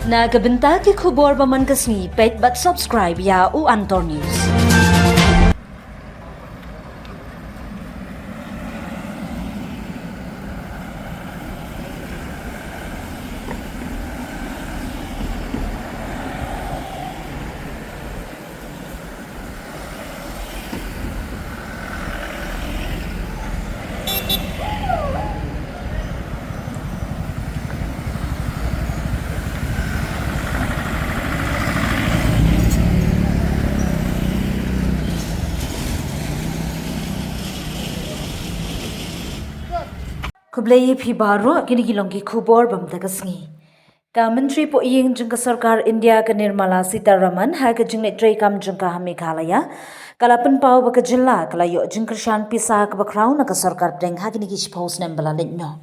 Na bynta ki khubor baman kasni pet but subscribe ya u Antor News. Kublai phi baro kini kilongi khubor bam dagasngi. Ka menteri po iyeng jengka Sorkar India ka Nirmala Sitharaman ha ka jingne tray kam jengka ha Meghalaya kala pynpaw ba ka jylla kala yo jingkiew pisa ka bakraw na ka Sorkar Pdeng ha kini kish post nem bala lenyo.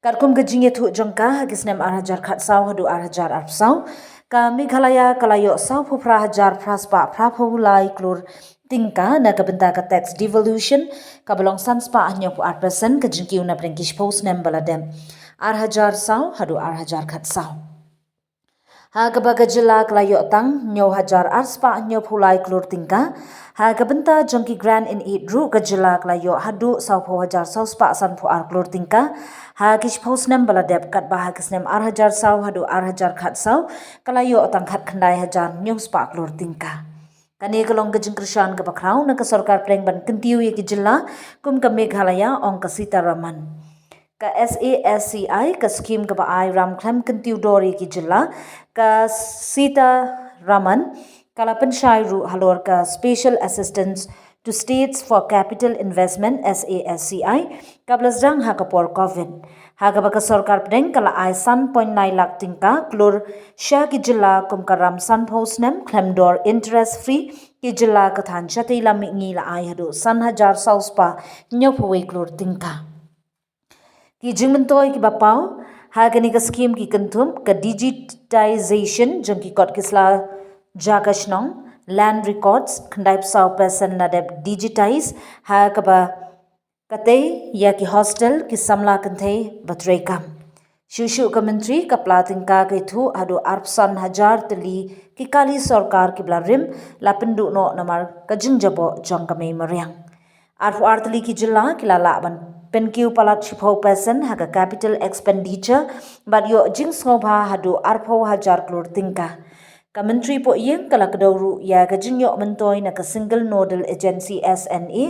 Katkum ka jingïathuh jengka ha ki snem hajar khatsaw haduh hajar arpsaw ka Meghalaya kala yo saw phupra hajar praspa prapulai klur tingka na bynta ka tax devolution ka belong sanspa anyo pu 8% ka jingkiew na prengkish post nem baladem hajar saw haduh hajar khatsaw ha kaba ka jylla klayo tang nyo hajar arspa anyo phulai klur tingka ha ka bynta jongki grand in 8 ru ka jylla klayo haduh saw pho hajar saw spa san pho klur tingka ha kish post nem baladep katba ha kisnem hajar saw haduh hajar khatsaw klayo tang khat khandai hajar nyo spa klur tingka kani kalong ka jingkiew ka bakraw na ka Sorkar Pdeng ban kentiw ye ki jylla kum ka Meghalaya ong ka Sitharaman ka SASCI ka scheme ka baay ram khlem kentiw dori ki jylla ka Sitharaman kala penshai ru halor ka special assistance to states for capital investment SASCI ka blasdang ha ka por covid ha ka baka Sorkar Pdeng kala ay san 0.9 lakh tingka klur sha ki jylla kum karam san post nem khlem dor interest free ki jylla ka than chati la ngi la ay hadu san hajar sauspa nyopwe klur tingka ki jingmentoy ki bapaw ha kani ka scheme ki kanthum ka digitization jong ki kot kisla jakashnong land records khandaip saw person na deb digitize ha ka ba kate ya ki hostel ki samla kanthe batre kam shushu ka menteri ka plating ka ke thu adu arpsan hajar tali ki kali Sorkar ki blarim la pendu no namar ka jingjabo jong ka me mariang arfu artali ki jylla ki lala ban penkiw palat shipho person ha ka capital expenditure but yo jing sobha hadu arpho hajar klur tingka ka menteri po iyeng kala kadawru ya ka jingyo mentoy na ka single nodal agency SNA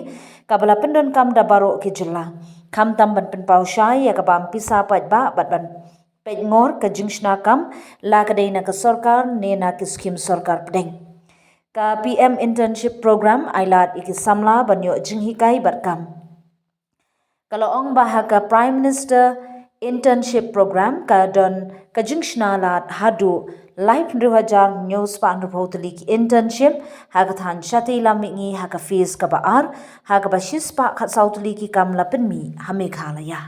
ka bala pendon kam da baro ki jylla kam tam ban pynpaw shai ya ka bam pisa pat ba bat ban pet ngor ka jingshna kam la ka dei na ka Sorkar ne na ki scheme Sorkar Pdeng ka PM internship program ailat iki samla banyo jinghikai bat kam kalau ong baha ka Prime Minister internship program ka don ka jingshna lat hadu life 2000 news pa anrupotali ki internship ha ka than shati la mingi ha ka fees ka baar ha ka bashis pa khat sautali ki kam la penmi ha Meghalaya